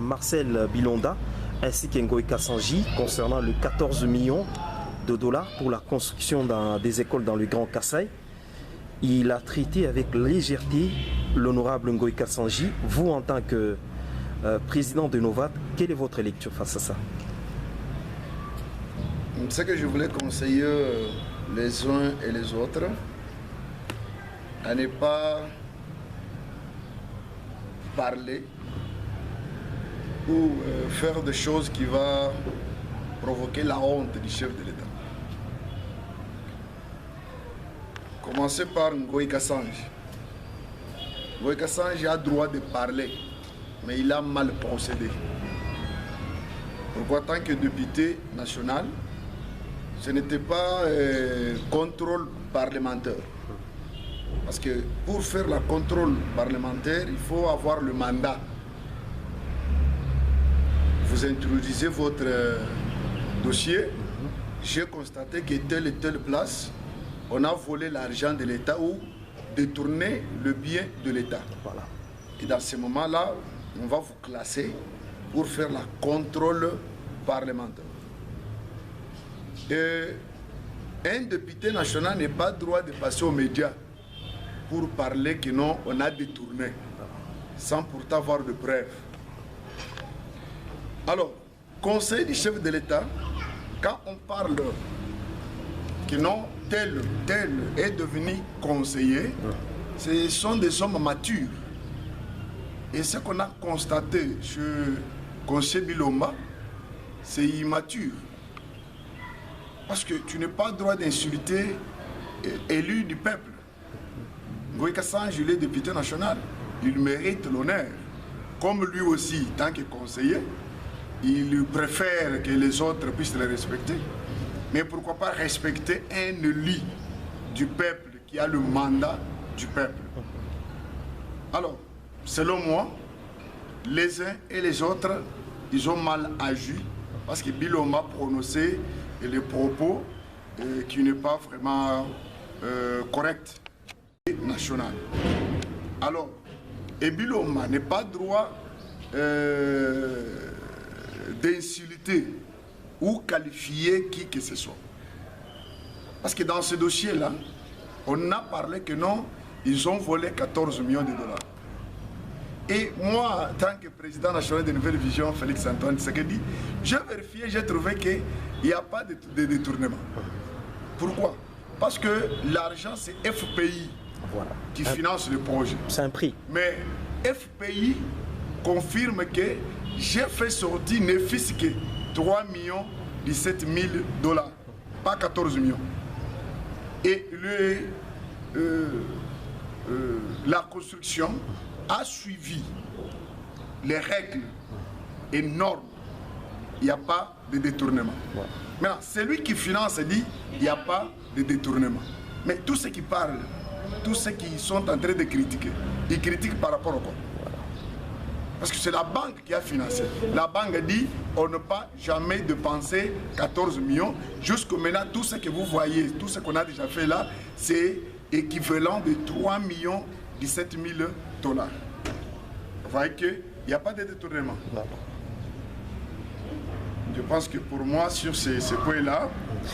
Marcel Bilonda ainsi qu'Ngoï Kassanji concernant le 14 millions de dollars pour la construction des écoles dans le Grand Kassai. Il a traité avec légèreté l'honorable Ngoï Kassanji. Vous, en tant que président de Novat, quelle est votre lecture face à ça? Ce que je voulais conseiller les uns et les autres, à ne pas parler ou faire des choses qui vont provoquer la honte du chef de l'État. Commencez par Ngoï Kassanji. Ngoï Kassanji a droit de parler, mais il a mal procédé. Pourquoi, tant que député national, ce n'était pas contrôle parlementaire. Parce que pour faire le contrôle parlementaire, il faut avoir le mandat. Vous introduisez votre dossier. J'ai constaté que telle et telle place, on a volé l'argent de l'État ou détourné le bien de l'État. Voilà. Et dans ce moment-là, on va vous classer pour faire le contrôle parlementaire. Et un député national n'a pas le droit de passer aux médias pour parler que non, on a détourné, sans pourtant avoir de preuves. Alors, conseil du chef de l'État, quand on parle que non, tel est devenu conseiller, ce sont des hommes matures. Et ce qu'on a constaté chez conseiller Biloma, c'est immature. Parce que tu n'as pas le droit d'insulter élu du peuple. Ngoï Kassanji, il est député national. Il mérite l'honneur. Comme lui aussi, tant que conseiller, il préfère que les autres puissent le respecter. Mais pourquoi pas respecter un élu du peuple qui a le mandat du peuple? Alors, selon moi, les uns et les autres, ils ont mal agi parce que Biloma a prononcé les propos qui n'est pas vraiment correct national. Alors, et Biloma n'est pas droit d'insulter ou qualifier qui que ce soit. Parce que dans ce dossier-là, on a parlé que non, ils ont volé 14 millions de dollars. Et moi, en tant que président national de Nouvelle Vision, Félix Antoine Tshisekedi, j'ai vérifié, j'ai trouvé qu'il n'y a pas de détournement. Pourquoi? Parce que l'argent, c'est FPI qui finance le projet. C'est un prix. Mais FPI confirme que j'ai fait sortir ne fût-ce que 3 millions 17 000 dollars, pas 14 millions. Et la construction a suivi les règles et normes. Il n'y a pas de détournement. Maintenant, celui qui finance dit il n'y a pas de détournement. Mais tous ceux qui parlent, tous ceux qui sont en train de critiquer, ils critiquent par rapport à quoi? Parce que c'est la banque qui a financé. La banque dit on ne peut jamais dépenser 14 millions. Jusqu'à maintenant, tout ce que vous voyez, tout ce qu'on a déjà fait là, c'est équivalent de 3 millions 17 000 dollars. Vous voyez qu'il n'y a pas de détournement. Je pense que pour moi, sur ces points-là...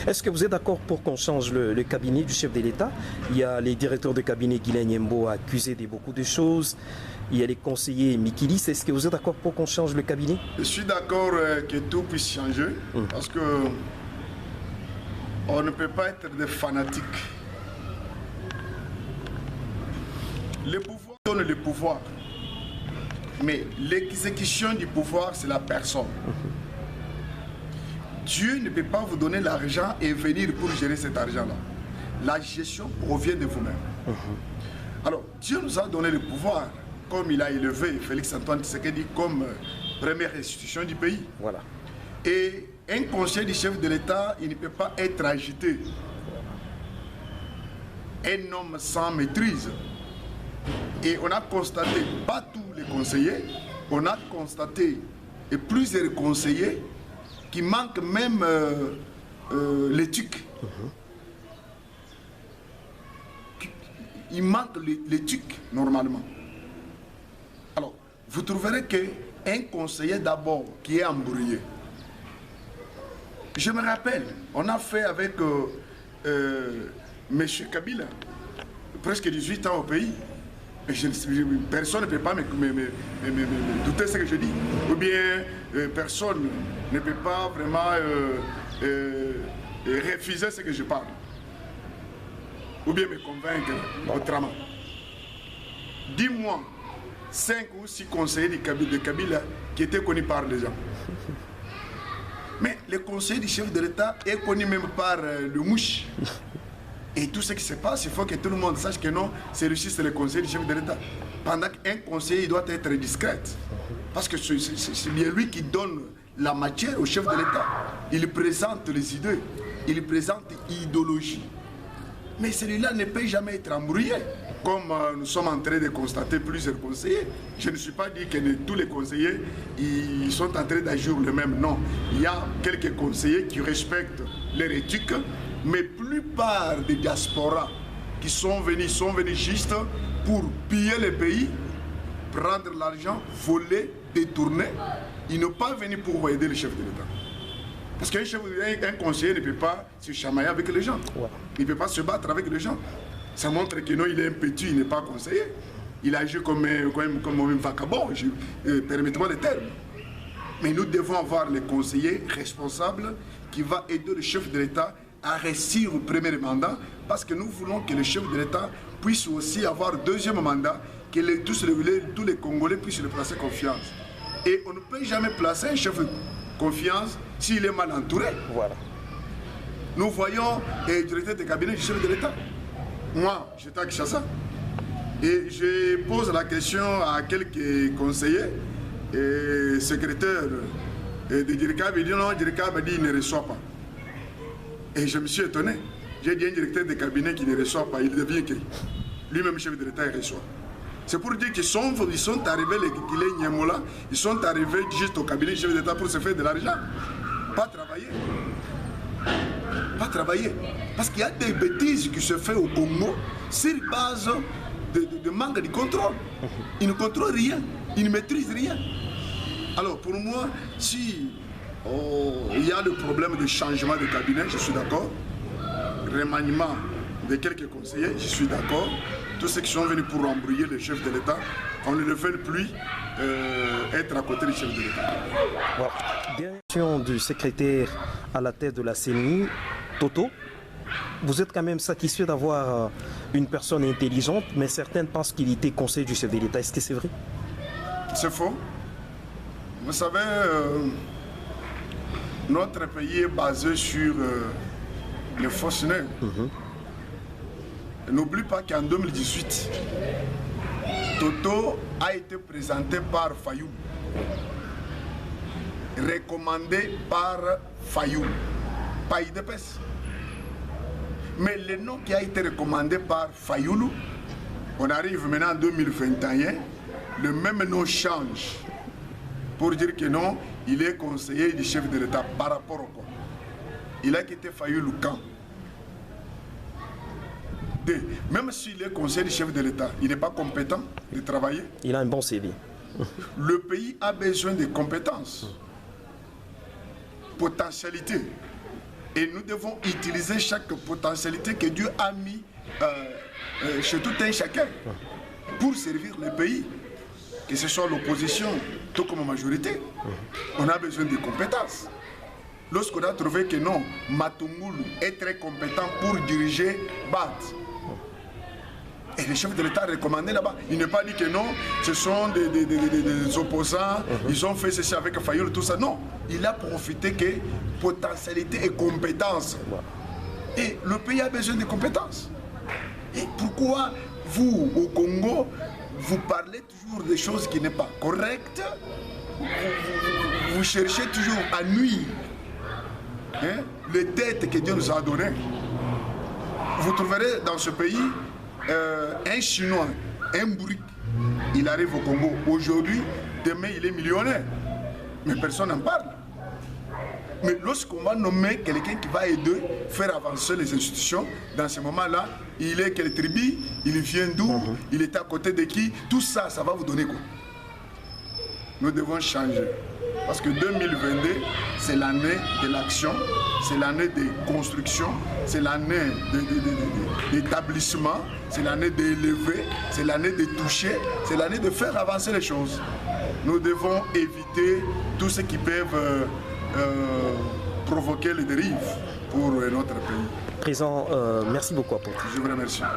Est-ce que vous êtes d'accord pour qu'on change le cabinet du chef de l'État? Il y a les directeurs de cabinet Guilain Nyembo accusés de beaucoup de choses. Il y a les conseillers Mikilis. Est-ce que vous êtes d'accord pour qu'on change le cabinet? Je suis d'accord que tout puisse changer. Parce que on ne peut pas être des fanatiques. Le pouvoir donne le pouvoir. Mais l'exécution du pouvoir, c'est la personne. Dieu ne peut pas vous donner l'argent et venir pour gérer cet argent-là. La gestion provient de vous-même. Alors, Dieu nous a donné le pouvoir, comme il a élevé Félix Antoine Tshisekedi comme première institution du pays. Voilà. Et un conseil du chef de l'État, il ne peut pas être agité. Un homme sans maîtrise. Et on a constaté, pas tous les conseillers, on a constaté et plusieurs conseillers qui manquent même l'éthique. Il manque l'éthique normalement. Alors, vous trouverez que un conseiller d'abord qui est embrouillé. Je me rappelle, on a fait avec M. Kabila presque 18 ans au pays. Personne ne peut pas me douter ce que je dis. Ou bien personne ne peut pas vraiment refuser ce que je parle. Ou bien me convaincre autrement. Dis-moi 5 ou 6 conseillers de Kabila qui étaient connus par les gens. Mais le conseiller du chef de l'État est connu même par le mouche. Et tout ce qui se passe, il faut que tout le monde sache que non, c'est le conseiller du chef de l'État. Pendant qu'un conseiller, il doit être discret. Parce que c'est bien lui qui donne la matière au chef de l'État. Il présente les idées, il présente l'idéologie. Mais celui-là ne peut jamais être embrouillé. Comme nous sommes en train de constater plusieurs conseillers, je ne suis pas dit que tous les conseillers ils sont en train d'agir le même. Non, il y a quelques conseillers qui respectent leur éthique, mais la plupart des diasporas qui sont venus juste pour piller le pays, prendre l'argent, voler, détourner. Ils n'ont pas venu pour aider le chef de l'État. Parce qu'un conseiller ne peut pas se chamailler avec les gens. Il ne peut pas se battre avec les gens. Ça montre que non, il est impétu, il n'est pas conseiller. Il agit comme un vagabond, permettez-moi le terme. Mais nous devons avoir les conseillers responsables qui vont aider le chef de l'État à réussir au premier mandat, parce que nous voulons que le chef de l'État puisse aussi avoir deuxième mandat, que tous les Congolais puissent le placer confiance. Et on ne peut jamais placer un chef de confiance s'il est mal entouré. Voilà. Nous voyons le directeur de cabinet du chef de l'État. Moi, j'étais à Kinshasa. Et je pose la question à quelques conseillers et secrétaires de Dirikab. Il dit non, Dirikab a dit qu'il ne reçoit pas. Et je me suis étonné. J'ai dit un directeur de cabinet qui ne reçoit pas. Il devient qui? Lui-même, chef de l'État, il reçoit. C'est pour dire qu'ils sont arrivés, les Niamola, ils sont arrivés juste au cabinet du chef d'État pour se faire de l'argent. Pas travailler. Pas travailler. Parce qu'il y a des bêtises qui se font au Congo sur base de manque de contrôle. Ils ne contrôlent rien. Ils ne maîtrisent rien. Alors pour moi, si il y a le problème de changement de cabinet, je suis d'accord. Remaniement de quelques conseillers, je suis d'accord. Tous ceux qui sont venus pour embrouiller le chef de l'État, on ne le veut plus être à côté du chef de l'État. Voilà. Dernière question du secrétaire à la tête de la CENI, Toto. Vous êtes quand même satisfait d'avoir une personne intelligente, mais certains pensent qu'il était conseiller du chef de l'État. Est-ce que c'est vrai? C'est faux. Vous savez, notre pays est basé sur les fonctionnaires. N'oublie pas qu'en 2018, Toto a été présenté par Fayoum, recommandé par Fayoum, pas IDPS. Mais le nom qui a été recommandé par Fayoulou, on arrive maintenant en 2021, le même nom change pour dire que non, il est conseiller du chef de l'État par rapport au quoi. Il a quitté Fayoulou quand? Même s'il est conseiller du chef de l'État, il n'est pas compétent de travailler. Il a un bon CV. Le pays a besoin de compétences, potentialité. Et nous devons utiliser chaque potentialité que Dieu a mis chez tout un chacun pour servir le pays, que ce soit l'opposition, tout comme la majorité. On a besoin de compétences. Lorsqu'on a trouvé que non, Matungulu est très compétent pour diriger BAT, et le chef de l'État a recommandé là-bas. Il n'est pas dit que non, ce sont des opposants, ils ont fait ceci avec Fayoul, tout ça. Non, il a profité que potentialité et compétence. Et le pays a besoin de compétences. Et pourquoi vous, au Congo, vous parlez toujours des choses qui n'est pas correctes? Vous cherchez toujours à nuire les têtes que Dieu nous a données. Vous trouverez dans ce pays un Chinois, un bourrique, il arrive au Congo aujourd'hui, demain il est millionnaire. Mais personne n'en parle. Mais lorsqu'on va nommer quelqu'un qui va aider, faire avancer les institutions, dans ce moment-là, il est quelle tribu, il vient d'où, il est à côté de qui, tout ça, ça va vous donner quoi? nous devons changer. Parce que 2022, c'est l'année de l'action, c'est l'année de construction, c'est l'année d'établissement, c'est l'année d'élever, c'est l'année de toucher, c'est l'année de faire avancer les choses. Nous devons éviter tout ce qui peut provoquer les dérives pour notre pays. Président, merci beaucoup à vous. Je vous remercie.